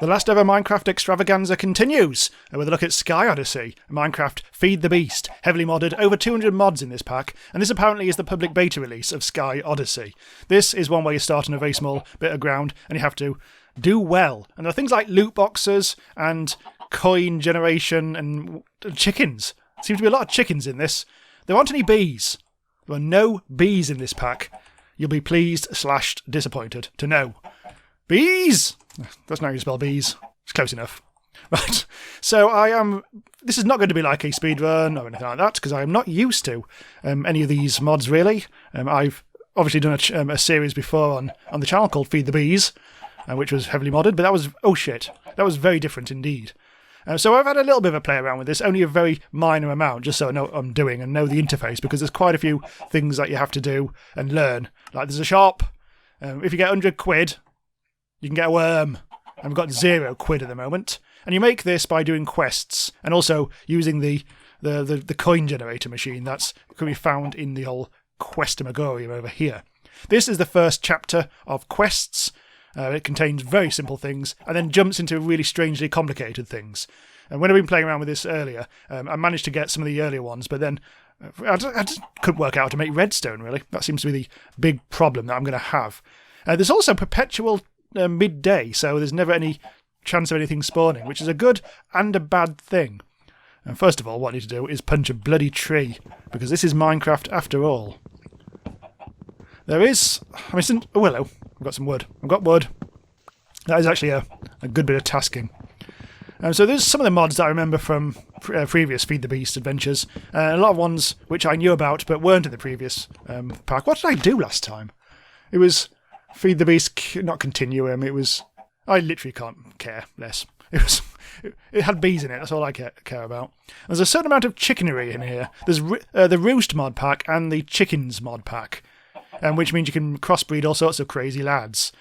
The Last Ever Minecraft Extravaganza continues with a look at Sky Odyssey, Minecraft Feed the Beast, heavily modded, over 200 mods in this pack, and this apparently is the public beta release of Sky Odyssey. This is one where you start on a very small bit of ground and you have to do well. And there are things like loot boxes and coin generation and chickens. There seems to be a lot of chickens in this. There aren't any bees. There are no bees in this pack. You'll be pleased/disappointed to know. Bees! That's not how you spell bees. It's close enough. Right, so this is not going to be like a speedrun or anything like that, because I am not used to any of these mods, really. I've obviously done a series before on the channel called Feed the Bees, which was heavily modded, but that was, oh shit, that was very different indeed. So I've had a little bit of a play around with this, only a very minor amount, just so I know what I'm doing and know the interface, because there's quite a few things that you have to do and learn. Like there's a shop, if you get 100 quid, you can get a worm. And we've got 0 quid at the moment. And you make this by doing quests and also using the coin generator machine that's can be found in the whole Questamagorium over here. This is the first chapter of quests. It contains very simple things and then jumps into really strangely complicated things. And when I've been playing around with this earlier, I managed to get some of the earlier ones, but then I just couldn't work out how to make redstone, really. That seems to be the big problem that I'm going to have. There's also perpetual midday, so there's never any chance of anything spawning, which is a good and a bad thing. And first of all, what I need to do is punch a bloody tree, because this is Minecraft after all. There is... oh, hello. I've got some wood. I've got wood. That is actually a good bit of tasking. So there's some of the mods that I remember from previous Feed the Beast adventures. A lot of ones which I knew about but weren't in the previous pack. What did I do last time? It was Feed the Beast, not Continuum. It was... I literally can't care less. It had bees in it, that's all I care about. There's a certain amount of chickenery in here. There's the Roost mod pack and the Chickens mod pack, which means you can crossbreed all sorts of crazy lads.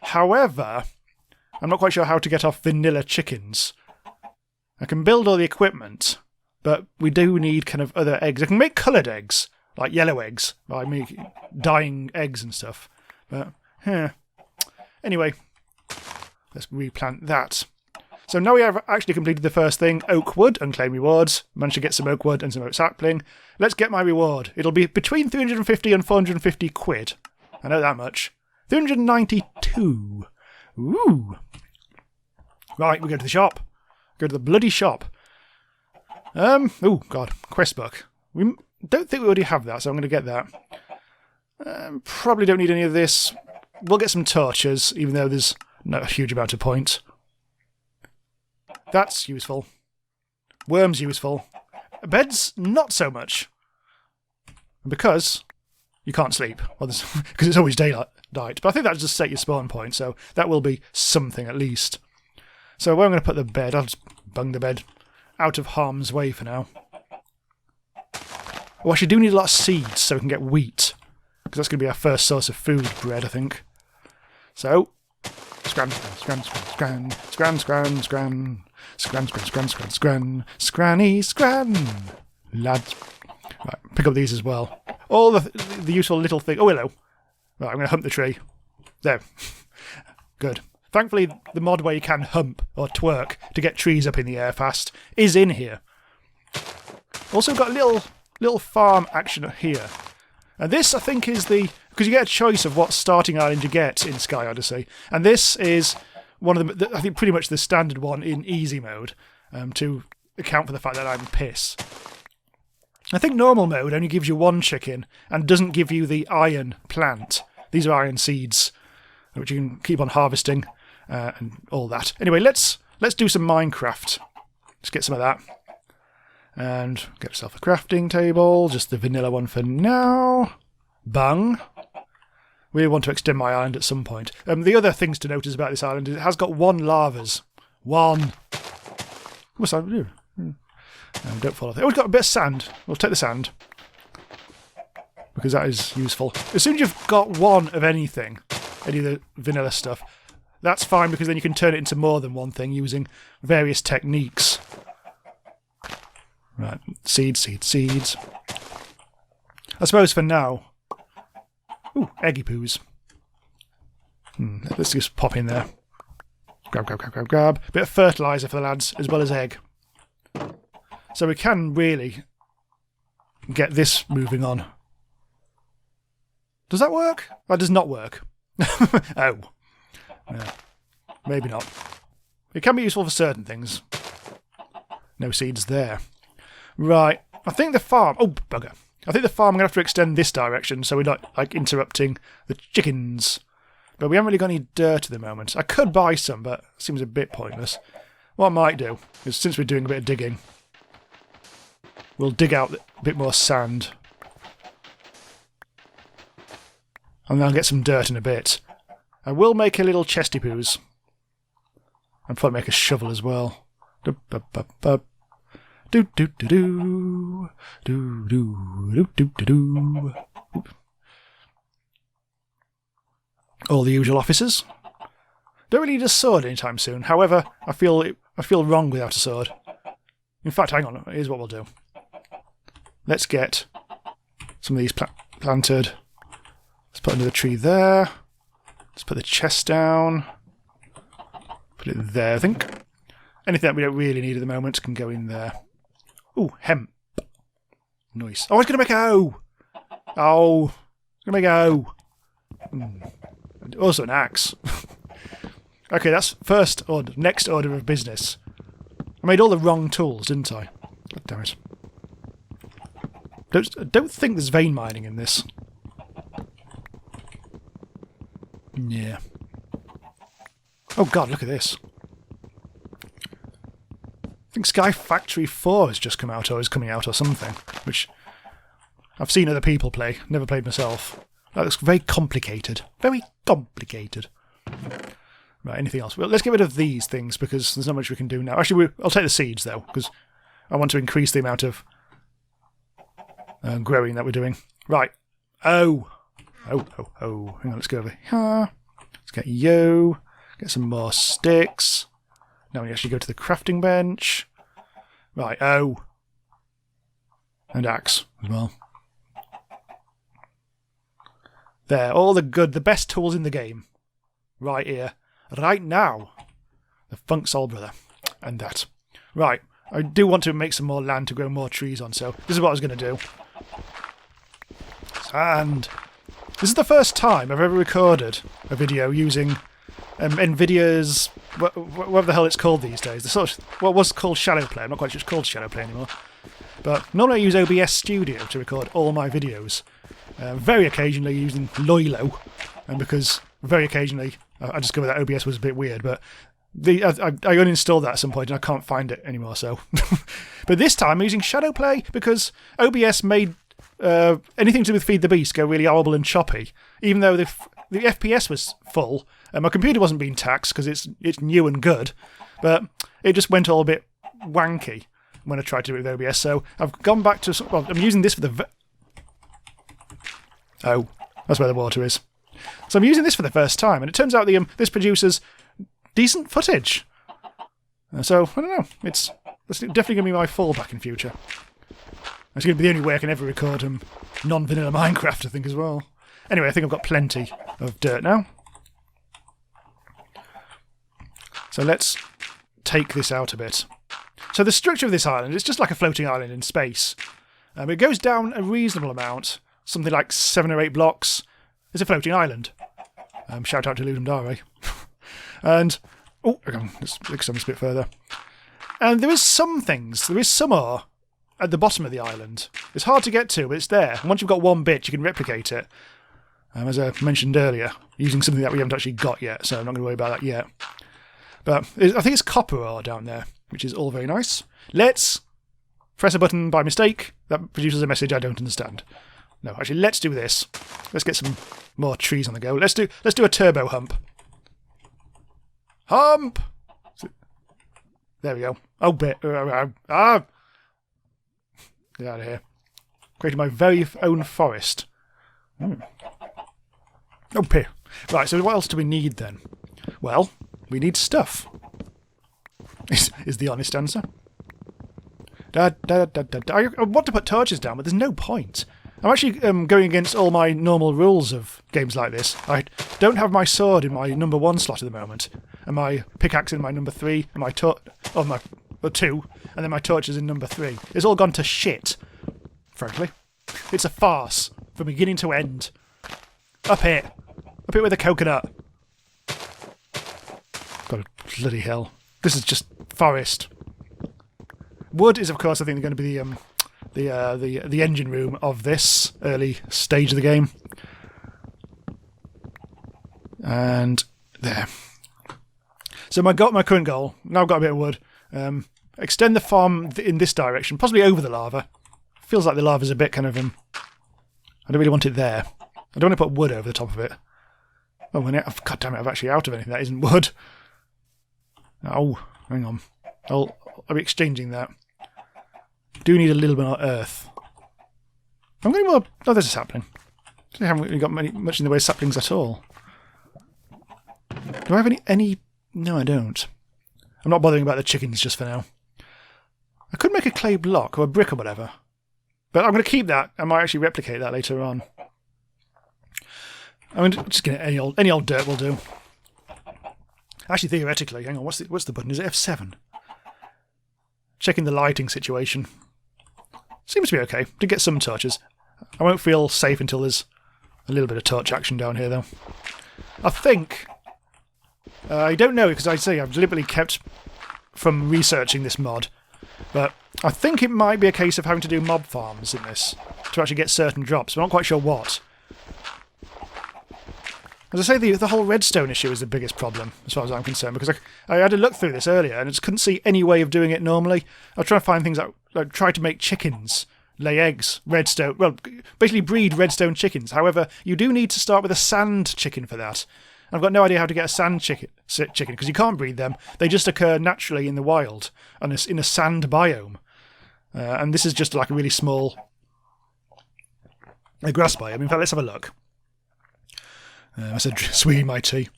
However, I'm not quite sure how to get off vanilla chickens. I can build all the equipment, but we do need kind of other eggs. I can make coloured eggs, like yellow eggs, by dyeing eggs and stuff. But, anyway, let's replant that. So now we have actually completed the first thing, oak wood, unclaimed rewards. Managed to get some oak wood and some oak sapling. Let's get my reward. It'll be between 350 and 450 quid. I know that much. 392. Ooh. Right, we go to the shop. Go to the bloody shop. Oh, God. Quest book. We don't think we already have that, so I'm going to get that. Probably don't need any of this. We'll get some torches, even though there's not a huge amount of point. That's useful. Worms useful. Beds, not so much. Because you can't sleep. Well, because it's always daylight. But I think that'll just set your spawn point, so that will be something at least. So where I'm going to put the bed, I'll just bung the bed out of harm's way for now. Oh, actually, do need a lot of seeds so we can get wheat. Because that's going to be our first source of food, bread, I think. So, scran, lads. Right, pick up these as well. All the useful little things. Oh, hello. Right, I'm going to hump the tree. There. Good. Thankfully, the mod where you can hump or twerk to get trees up in the air fast is in here. Also got a little farm action here. And this, I think, is because you get a choice of what starting island you get in Sky Odyssey. And this is one of I think pretty much the standard one in easy mode, to account for the fact that I'm piss. I think normal mode only gives you 1 chicken and doesn't give you the iron plant. These are iron seeds, which you can keep on harvesting and all that. Anyway, let's do some Minecraft. Let's get some of that. And get yourself a crafting table, just the vanilla one for now. Bung. We want to extend my island at some point. The other things to notice about this island is it has got 1 lavas. 1. What's that do? Don't fall off there. Oh, we've got a bit of sand. We'll take the sand. Because that is useful. As soon as you've got 1 of anything, any of the vanilla stuff, that's fine because then you can turn it into more than 1 thing using various techniques. Right, seeds. I suppose for now... Ooh, eggy poos. Let's just pop in there. Grab, grab, grab, grab, grab. Bit of fertiliser for the lads, as well as egg. So we can really get this moving on. Does that work? That does not work. Oh. Yeah. Maybe not. It can be useful for certain things. No seeds there. Right. I think the farm... Oh, bugger. I think the farm I'm going to have to extend this direction so we're not like interrupting the chickens. But we haven't really got any dirt at the moment. I could buy some, but it seems a bit pointless. What I might do is, since we're doing a bit of digging, we'll dig out a bit more sand. And then I'll get some dirt in a bit. I will make a little chesty poos. I'll probably make a shovel as well. Do do do do do do do do do do. All the usual officers. Don't really need a sword anytime soon. However, I feel wrong without a sword. In fact, hang on. Here's what we'll do. Let's get some of these planted. Let's put another tree there. Let's put the chest down. Put it there, I think. Anything that we don't really need at the moment can go in there. Ooh, hemp. Nice. Oh, I was going to make a hoe. Oh, I was going to make a hoe. Also an axe. Okay, that's first order. Next order of business. I made all the wrong tools, didn't I? God damn it. Don't think there's vein mining in this. Yeah. Oh god, look at this. I think Sky Factory 4 has just come out, or is coming out, or something. Which I've seen other people play. Never played myself. That looks very complicated. Very complicated. Right, anything else? Well, let's get rid of these things, because there's not much we can do now. Actually, I'll take the seeds, though, because I want to increase the amount of growing that we're doing. Right. Oh. Oh. Hang on, let's go over here. Let's get you. Get some more sticks. Now we actually go to the crafting bench. Right, oh. And axe as well. There, all the good, the best tools in the game. Right here. Right now. The Funk Soul Brother. And that. Right, I do want to make some more land to grow more trees on, so this is what I was going to do. And this is the first time I've ever recorded a video using NVIDIA's, whatever the hell it's called these days. The sort of, what was called Shadowplay. I'm not quite sure it's called Shadowplay anymore. But normally I use OBS Studio to record all my videos. Very occasionally using Loilo, and because very occasionally I discovered that OBS was a bit weird, but I uninstalled that at some point and I can't find it anymore. So, but this time I'm using Shadowplay because OBS made anything to do with Feed the Beast go really horrible and choppy, even though the FPS was full. My computer wasn't being taxed because it's new and good, but it just went all a bit wanky when I tried to do it with OBS. So I've gone back to... Well, I'm using this for the... Oh, that's where the water is. So I'm using this for the first time, and it turns out this produces decent footage. So, I don't know. It's definitely going to be my fallback in future. It's going to be the only way I can ever record non-vanilla Minecraft, I think, as well. Anyway, I think I've got plenty of dirt now. So let's take this out a bit. So the structure of this island is just like a floating island in space. It goes down a reasonable amount, something like 7 or 8 blocks. It's a floating island. Shout out to Ludum Dare. And, oh, let's extend this a bit further. And there is some ore at the bottom of the island. It's hard to get to, but it's there. And once you've got one bit, you can replicate it. As I mentioned earlier, using something that we haven't actually got yet, so I'm not going to worry about that yet. But I think it's copper ore down there, which is all very nice. Let's press a button by mistake. That produces a message I don't understand. No, actually, let's do this. Let's get some more trees on the go. Let's do a turbo hump. Hump! There we go. Oh, bit. Get out of here. Created my very own forest. Oh, pee. Right, so what else do we need then? Well, we need stuff. Is the honest answer. I want to put torches down, but there's no point. I'm actually going against all my normal rules of games like this. I don't have my sword in my number 1 slot at the moment. and my pickaxe in my number 3, and my 2, and then my torch is in number 3. It's all gone to shit, frankly. It's a farce from beginning to end. Up here with a coconut. God, bloody hell! This is just forest. Wood is, of course, I think, going to be the engine room of this early stage of the game. And there. So my current goal, now I've got a bit of wood, extend the farm in this direction, possibly over the lava. Feels like the lava's a bit kind of, I don't really want it there. I don't want to put wood over the top of it. Oh, God damn it, I've actually out of anything that isn't wood. Oh, hang on. I'll be exchanging that. Do need a little bit more earth. I'm getting more... Oh, there's a sapling. I haven't really got much in the way of saplings at all. Do I have any... No, I don't. I'm not bothering about the chickens just for now. I could make a clay block or a brick or whatever. But I'm going to keep that. I might actually replicate that later on. I'm just going to... Any old dirt will do. Actually, theoretically, hang on, what's the button? Is it F7? Checking the lighting situation. Seems to be okay. Did get some torches. I won't feel safe until there's a little bit of torch action down here, though. I think... I don't know, because I've deliberately kept from researching this mod, but I think it might be a case of having to do mob farms in this to actually get certain drops, but I'm not quite sure what. As I say, the whole redstone issue is the biggest problem, as far as I'm concerned, because I had a look through this earlier and I just couldn't see any way of doing it normally. I was trying to find things like try to make chickens lay eggs, redstone, well, basically breed redstone chickens. However, you do need to start with a sand chicken for that. I've got no idea how to get a sand chicken, because you can't breed them. They just occur naturally in the wild, in a sand biome. And this is just like a really small grass biome. In fact, let's have a look. I said, sweetie my tea.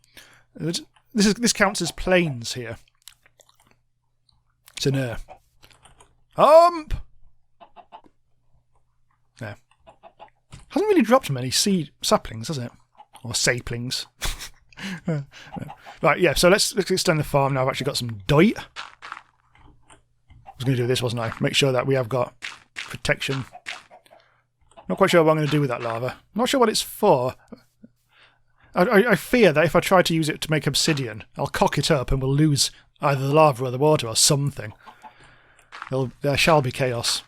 This counts as plains here. It's an hump! There. Hasn't really dropped many saplings, has it? Or saplings. Right, yeah, so let's extend the farm now. I've actually got some dirt. I was going to do this, wasn't I? Make sure that we have got protection. Not quite sure what I'm going to do with that lava. Not sure what it's for. I fear that if I try to use it to make obsidian, I'll cock it up and we'll lose either the lava or the water or something. There shall be chaos.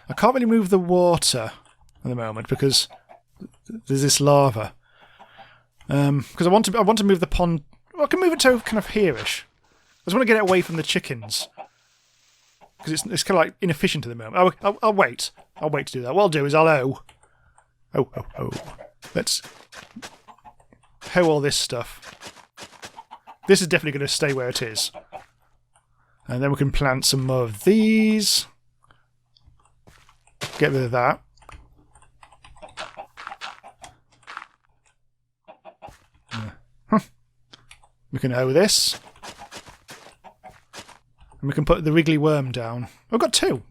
I can't really move the water at the moment because there's this lava. Because I want to move the pond. Well, I can move it to kind of here-ish. I just want to get it away from the chickens because it's kind of like inefficient at the moment. I'll wait. I'll wait to do that. What I'll do is I'll Let's hoe all this stuff. This is definitely going to stay where it is. And then we can plant some more of these. Get rid of that. We can hoe this. And we can put the wriggly worm down. I've got 2.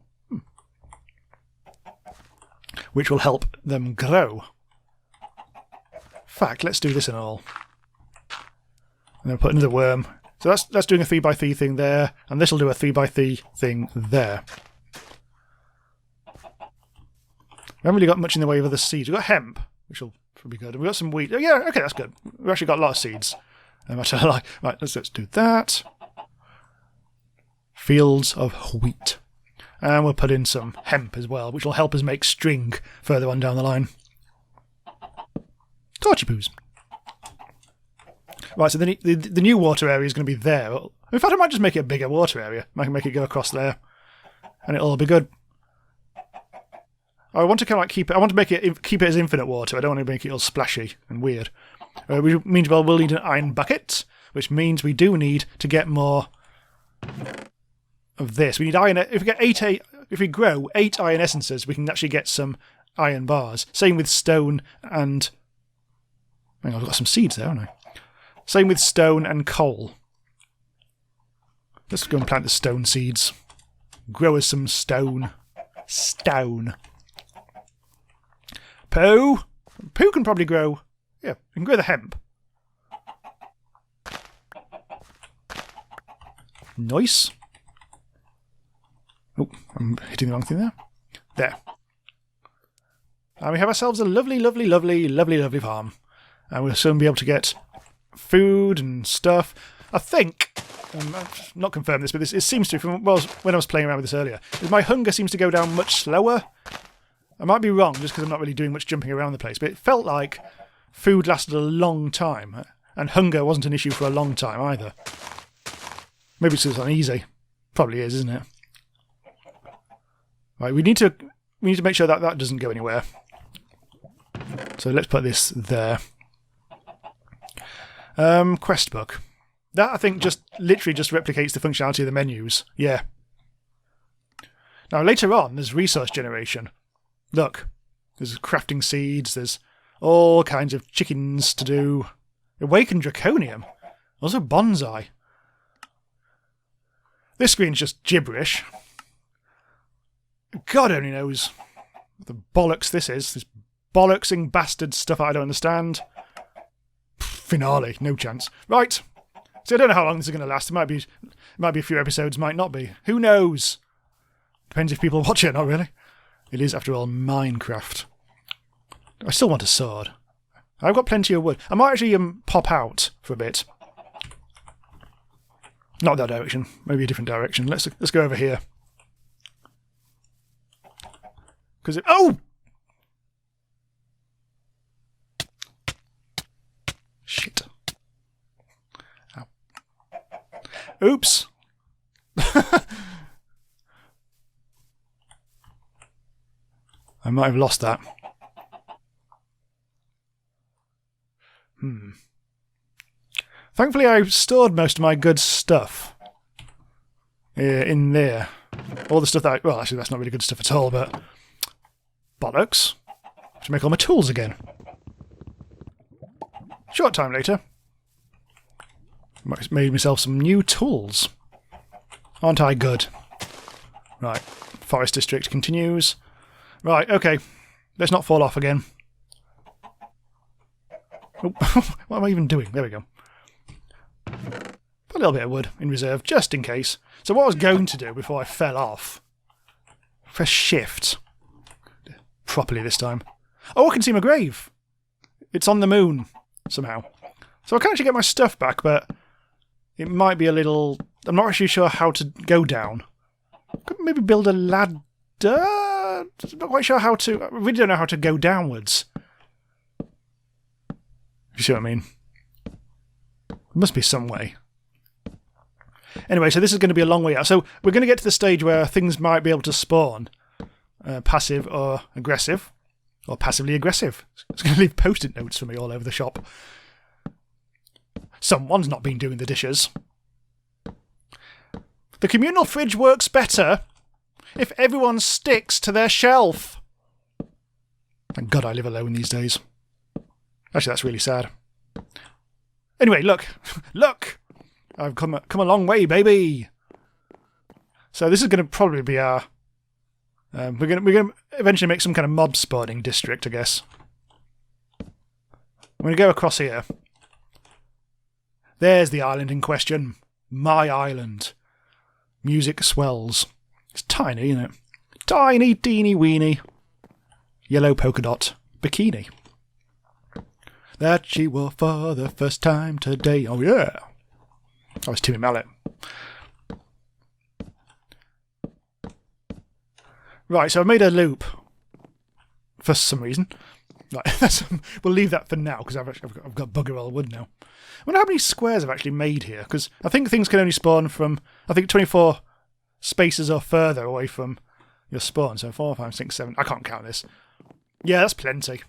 Which will help them grow. In fact, let's do this and all. And then put another worm. So that's doing a 3x3 thing there, and this will do a 3x3 thing there. We haven't really got much in the way of other seeds. We've got hemp, which will be good. And we've got some wheat. Oh, yeah, okay, that's good. We've actually got a lot of seeds. Right, let's do that. Fields of wheat. And we'll put in some hemp as well, which will help us make string further on down the line. Torchy poos. Right, so the new water area is going to be there. In fact, I might just make it a bigger water area. I can make it go across there, and it'll all be good. I want to kind of like keep it as infinite water. I don't want to make it all splashy and weird. Which means we'll need an iron bucket, which means we do need to get more of this. We need iron. If we grow 8 iron essences, we can actually get some iron bars. Same with stone and. Hang on, I've got some seeds there, haven't I? Same with stone and coal. Let's go and plant the stone seeds. Grow us some stone. Stone. Poo! Poo can probably grow... Yeah, we can grow the hemp. Nice. Oh, I'm hitting the wrong thing there. There. And we have ourselves a lovely, lovely, lovely, lovely, lovely farm. And we'll soon be able to get food and stuff. I think, I've not confirmed this, but it seems to, from when I was playing around with this earlier, is my hunger seems to go down much slower. I might be wrong, just because I'm not really doing much jumping around the place, but it felt like food lasted a long time, and hunger wasn't an issue for a long time either. Maybe it's just on easy. Probably is, isn't it? Right, we need to make sure that that doesn't go anywhere. So let's put this there. Quest book. That, I think, literally just replicates the functionality of the menus. Yeah. Now, later on, there's resource generation. Look, there's crafting seeds, there's all kinds of chickens to do. Awakened Draconium. Also bonsai. This screen's just gibberish. God only knows what the bollocks this is. This bollocksing bastard stuff I don't understand. Finale, no chance. Right. So I don't know how long this is going to last. It might be a few episodes, might not be. Who knows? Depends if people watch it, not really. It is, after all, Minecraft. I still want a sword. I've got plenty of wood. I might actually pop out for a bit. Not that direction. Maybe a different direction. Let's go over here. Because oh! Shit. Ow. Oops. I might have lost that. Thankfully, I stored most of my good stuff in there. All the stuff that... Well, actually, that's not really good stuff at all, but... Bollocks. I have to make all my tools again. Short time later. Made myself some new tools. Aren't I good? Right. Forest District continues. Right, okay. Let's not fall off again. Oh, what am I even doing? There we go. Put a little bit of wood in reserve, just in case. So what I was going to do before I fell off... Press shift. Properly this time. Oh, I can see my grave. It's on the moon, somehow. So I can actually get my stuff back, but it might be a little... I'm not actually sure how to go down. Could maybe build a ladder? I'm not quite sure how to... I really don't know how to go downwards. If you see what I mean. There must be some way. Anyway, so this is going to be a long way out. So we're going to get to the stage where things might be able to spawn. Passive or aggressive. Or passively aggressive. It's going to leave post-it notes for me all over the shop. Someone's not been doing the dishes. The communal fridge works better if everyone sticks to their shelf. Thank God I live alone these days. Actually, that's really sad. Anyway, look. Look! I've come a long way, baby! So this is going to probably be our... we're going to eventually make some kind of mob spawning district, I guess. I'm going to go across here. There's the island in question. My island. Music swells. It's tiny, isn't it? Tiny, teeny, weeny. Yellow polka dot bikini. That she wore for the first time today. Oh, yeah. That was Timmy Mallet. Right, so I've made a loop. For some reason. Right, we'll leave that for now, because I've got bugger all wood now. I wonder how many squares I've actually made here, because I think things can only spawn from, I think, 24 spaces or further away from your spawn. So 4, 5, 6, 7. I can't count this. Yeah, that's plenty.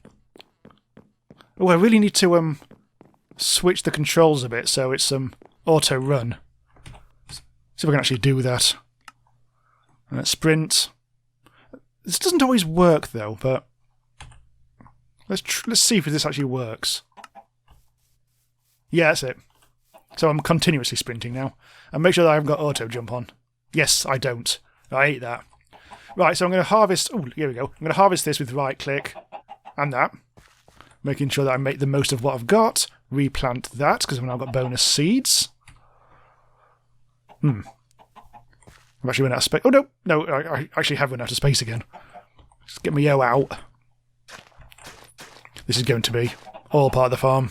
Oh, I really need to switch the controls a bit so it's auto run. See if I can actually do that. Sprint. This doesn't always work though, but let's see if this actually works. Yeah, that's it. So I'm continuously sprinting now. And make sure that I haven't got auto jump on. Yes, I don't. I hate that. Right, so I'm going to harvest... Oh, here we go. I'm going to harvest this with right click and that. Making sure that I make the most of what I've got. Replant that, because I've now got bonus seeds. I've actually run out of space. Oh, no. No, I actually have run out of space again. Just get my yo out. This is going to be all part of the farm.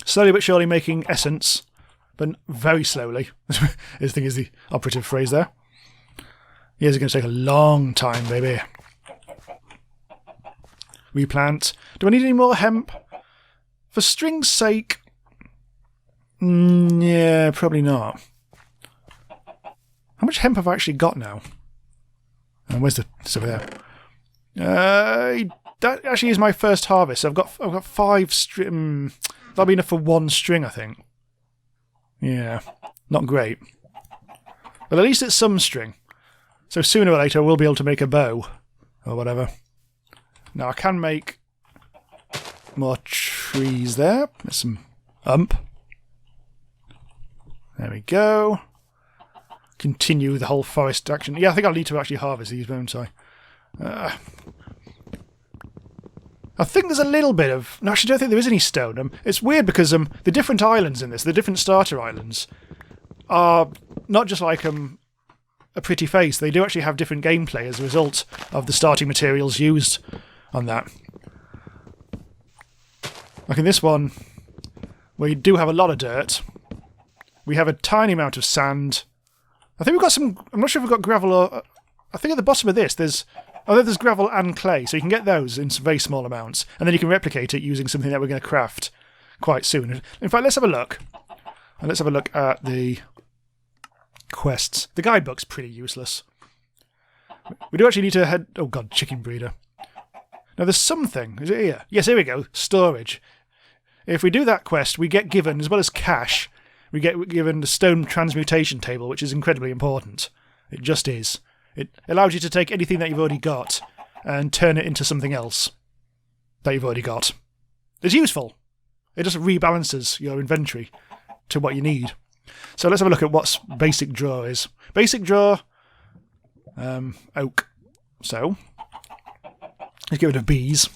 Slowly but surely making essence, but very slowly, I think is the operative phrase there. Yeah, it's going to take a long time, baby. Replant. Do I need any more hemp? For string's sake, yeah, probably not. How much hemp have I actually got now? Where's the... It's over there. That actually is my first harvest. I've got 5 string... That'll be enough for 1 string, I think. Yeah, not great. But at least it's some string. So sooner or later we'll be able to make a bow. Or whatever. Now I can make more trees there. There's some ump. There we go. Continue the whole forest action. Yeah, I think I'll need to actually harvest these, won't I? I think there's a little bit of... No, actually, I don't think there is any stone. It's weird because the different islands in this, the different starter islands, are not just like a pretty face. They do actually have different gameplay as a result of the starting materials used on that. Like in this one, where you do have a lot of dirt, we have a tiny amount of sand. I think we've got some... I'm not sure if we've got gravel or... I think at the bottom of this, there's gravel and clay, so you can get those in some very small amounts, and then you can replicate it using something that we're going to craft quite soon. In fact, let's have a look. And let's have a look at the quests. The guidebook's pretty useless. We do actually need to head... Oh god, chicken breeder. Now there's something. Is it here? Yes, here we go. Storage. If we do that quest, we get given, as well as cash, we get given the stone transmutation table, which is incredibly important. It just is. It allows you to take anything that you've already got and turn it into something else that you've already got. It's useful. It just rebalances your inventory to what you need. So let's have a look at what basic drawer is. Basic drawer, oak. So, let's get rid of bees.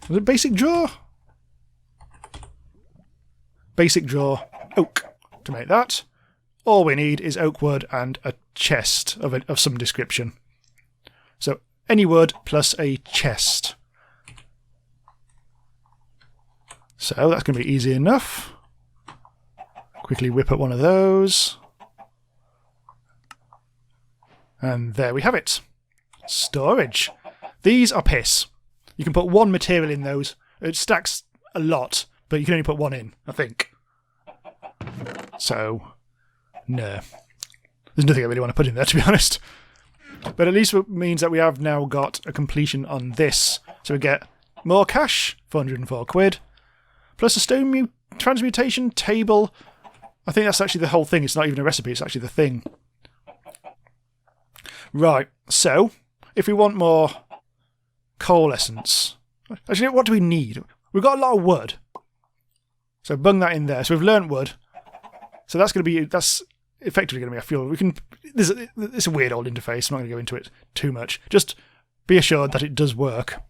Was it basic drawer? Basic drawer, oak, to make that. All we need is oak wood and a chest of some description. So, any wood plus a chest. So, that's going to be easy enough. Quickly whip up one of those. And there we have it. Storage. These are piss. You can put 1 material in those. It stacks a lot, but you can only put 1 in, I think. So, no. There's nothing I really want to put in there, to be honest. But at least it means that we have now got a completion on this. So we get more cash, 404 quid, plus a stone transmutation table. I think that's actually the whole thing. It's not even a recipe, it's actually the thing. Right, so, if we want more coal essence... Actually, what do we need? We've got a lot of wood. So bung that in there. So we've learnt wood. So that's going to be... That's effectively going to be our fuel. It's a weird old interface. I'm not going to go into it too much. Just be assured that it does work.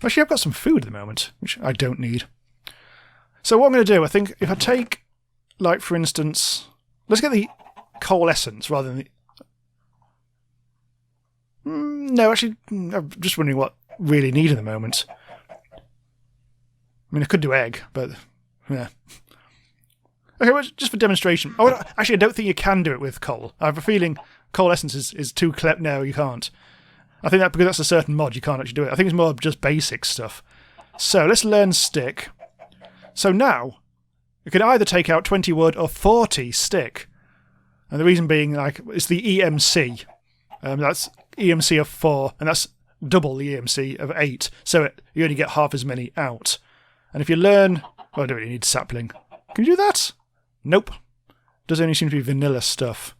Actually, I've got some food at the moment, which I don't need. So what I'm going to do, I think, if I take, like, for instance... Let's get the coal essence rather than the... No, actually, I'm just wondering what I really need at the moment. I mean, I could do egg, but... Yeah. Okay, well, just for demonstration. Oh, actually, I don't think you can do it with coal. I have a feeling coal essence is too clever. No, you can't. I think that because that's a certain mod, you can't actually do it. I think it's more just basic stuff. So, let's learn stick. So now, you can either take out 20 wood or 40 stick. And the reason being, like, it's the EMC. That's EMC of 4, and that's double the EMC of 8. So you only get half as many out. And if you learn... Well, I don't really need sapling. Can you do that? Nope. Does only seem to be vanilla stuff.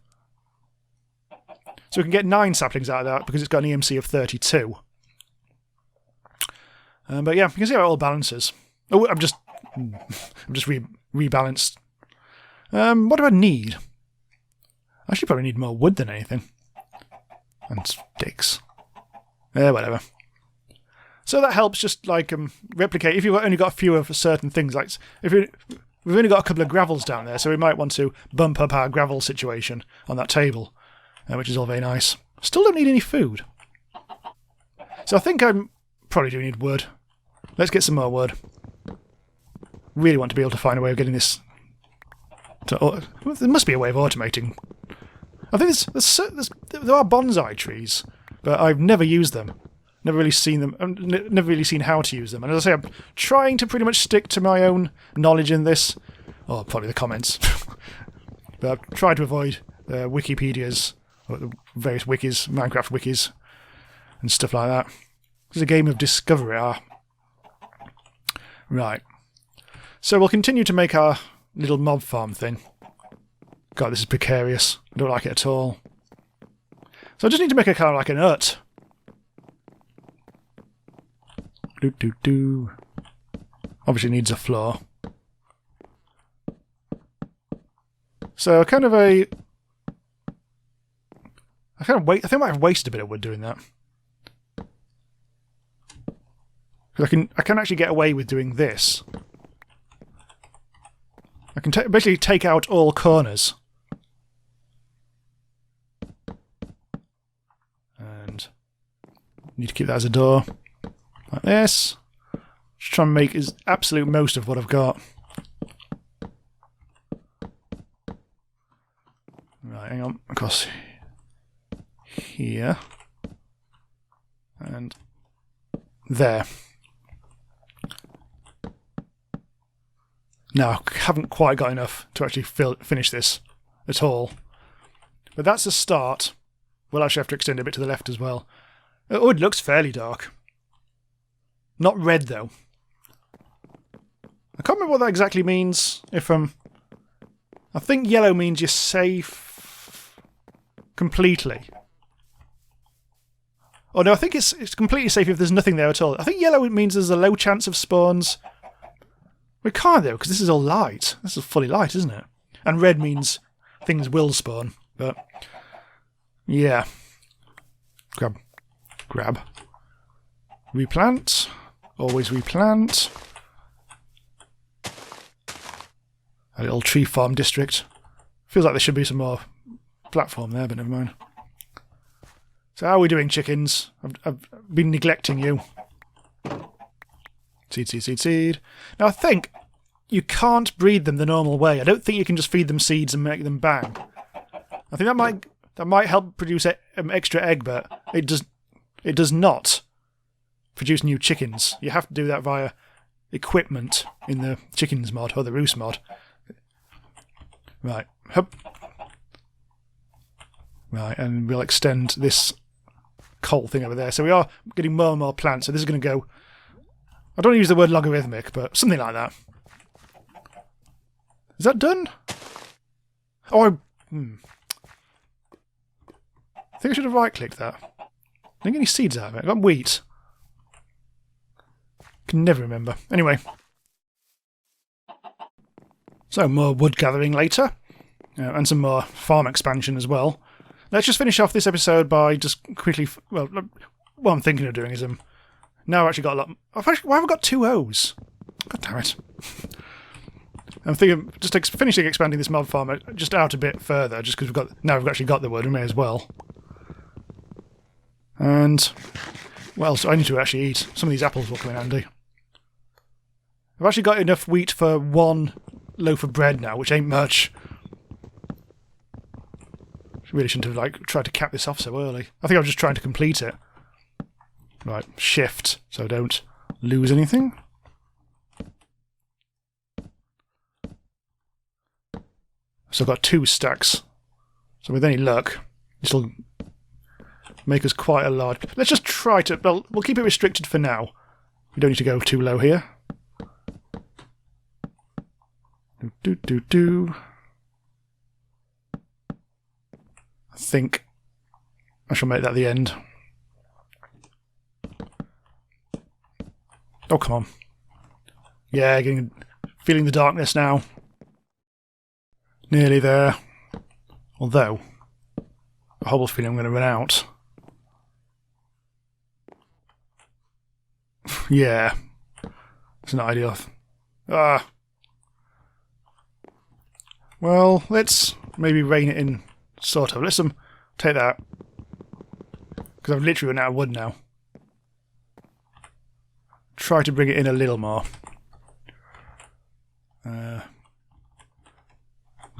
So we can get 9 saplings out of that because it's got an EMC of 32. But yeah, you can see how it all balances. Oh, I'm just rebalanced. What do I need? I should probably need more wood than anything. And sticks. Whatever. So that helps just, like, replicate. If you've only got a few of certain things, like, if We've only got a couple of gravels down there, so we might want to bump up our gravel situation on that table, which is all very nice. Still don't need any food. So I think I probably do need wood. Let's get some more wood. Really want to be able to find a way of getting this to... There must be a way of automating. I think there are bonsai trees, but I've never used them. Never really seen them. I've never really seen how to use them. And as I say, I'm trying to pretty much stick to my own knowledge in this. Or probably the comments. But I've tried to avoid Wikipedias, or the various wikis, Minecraft wikis, and stuff like that. It's a game of discovery. Right. So we'll continue to make our little mob farm thing. God, this is precarious. I don't like it at all. So I just need to make a kind of like an hut. Obviously needs a floor. So I think I might have wasted a bit of wood doing that. Because I can actually get away with doing this. I can basically take out all corners. And need to keep that as a door. Like this. Just try and make as absolute most of what I've got. Right, hang on. Across here. And there. Now, I haven't quite got enough to actually finish this at all. But that's a start. We'll actually have to extend a bit to the left as well. Oh, it looks fairly dark. Not red, though. I can't remember what that exactly means. I think yellow means you're safe completely. Oh no, I think it's completely safe if there's nothing there at all. I think yellow means there's a low chance of spawns. We can't though, because this is all light. This is fully light, isn't it? And red means things will spawn. But yeah. Grab. Replant. Always replant. A little tree farm district. Feels like there should be some more platform there, but never mind. So how are we doing, chickens? I've been neglecting you. Seed. Now I think you can't breed them the normal way. I don't think you can just feed them seeds and make them bang. I think that might help produce extra egg, but it does not produce new chickens. You have to do that via equipment in the chickens mod or the roost mod. Right. Hup. Right, and we'll extend this coal thing over there. So we are getting more and more plants. So this is going to go... I don't use the word logarithmic, but something like that. Is that done? Oh, I think I should have right-clicked that. Didn't get any seeds out of it. I got wheat. Can never remember. Anyway. So, more wood gathering later. And some more farm expansion as well. Let's just finish off this episode by just quickly... Well, what I'm thinking of doing is... now I've actually got a lot... why have I got 2 O's? God damn it. I'm thinking of just finishing expanding this mob farm just out a bit further, just because we've actually got the wood, we may as well. And... well, so I need to actually eat. Some of these apples will come in handy. I've actually got enough wheat for 1 loaf of bread now, which ain't much. Really shouldn't have tried to cap this off so early. I think I was just trying to complete it. Right, shift, so I don't lose anything. So I've got 2 stacks. So with any luck, this will make us quite a large... Let's just try to... well, we'll keep it restricted for now. We don't need to go too low here. I think I shall make that the end. Oh, come on. Yeah, feeling the darkness now. Nearly there. Although, I horrible feeling I'm going to run out. Yeah. It's not ideal. Well, let's maybe rein it in, sort of. Let's take that. Because I've literally run out of wood now. Try to bring it in a little more.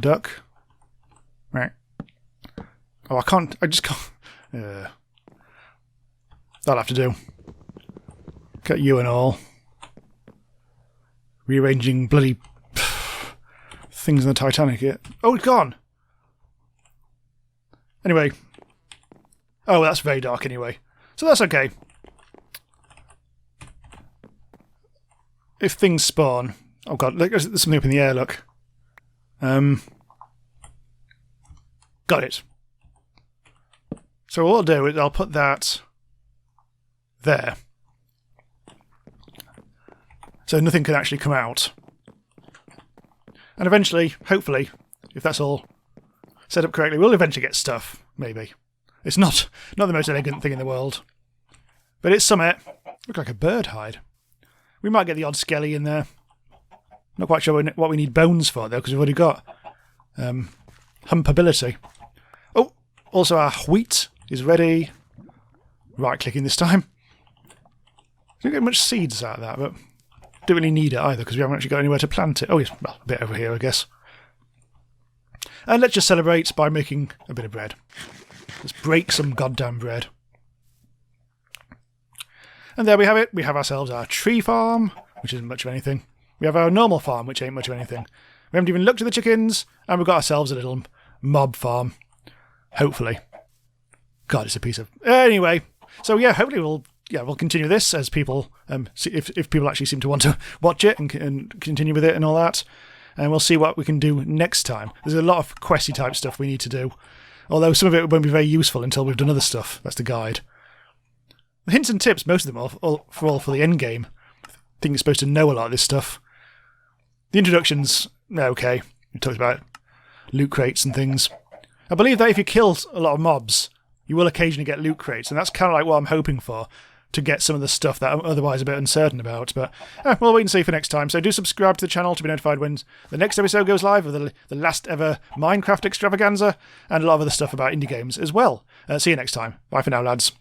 Duck. Right. Oh, I can't. I just can't. That'll have to do. Got you and all. Rearranging bloody things in the Titanic here. Oh, it's gone! Anyway. Oh, that's very dark anyway. So that's okay. If things spawn... Oh god, look, there's something up in the air, look. Got it. So what I'll do is I'll put that there. So nothing can actually come out. And eventually, hopefully, if that's all set up correctly, we'll eventually get stuff, maybe. It's not the most elegant thing in the world. But it's summit. Look like a bird hide. We might get the odd skelly in there. Not quite sure what we need bones for, though, because we've already got humpability. Oh, also our wheat is ready. Right-clicking this time. Don't get much seeds out of that, but don't really need it either, because we haven't actually got anywhere to plant it. Oh, yes, well, a bit over here, I guess. And let's just celebrate by making a bit of bread. Let's break some goddamn bread. And there we have it. We have ourselves our tree farm, which isn't much of anything. We have our normal farm, which ain't much of anything. We haven't even looked at the chickens, and we've got ourselves a little mob farm. Hopefully. God, it's a piece of... Anyway, so yeah, hopefully we'll continue this as people... see if people actually seem to want to watch it and continue with it and all that. And we'll see what we can do next time. There's a lot of questy type stuff we need to do. Although some of it won't be very useful until we've done other stuff. That's the guide. The hints and tips, most of them are for the end game. I think you're supposed to know a lot of this stuff. The introduction's okay. We talked about loot crates and things. I believe that if you kill a lot of mobs, you will occasionally get loot crates, and that's kind of like what I'm hoping for, to get some of the stuff that I'm otherwise a bit uncertain about. But we'll wait and see for next time. So do subscribe to the channel to be notified when the next episode goes live of the Last Ever Minecraft Extravaganza, and a lot of other stuff about indie games as well. See you next time. Bye for now, lads.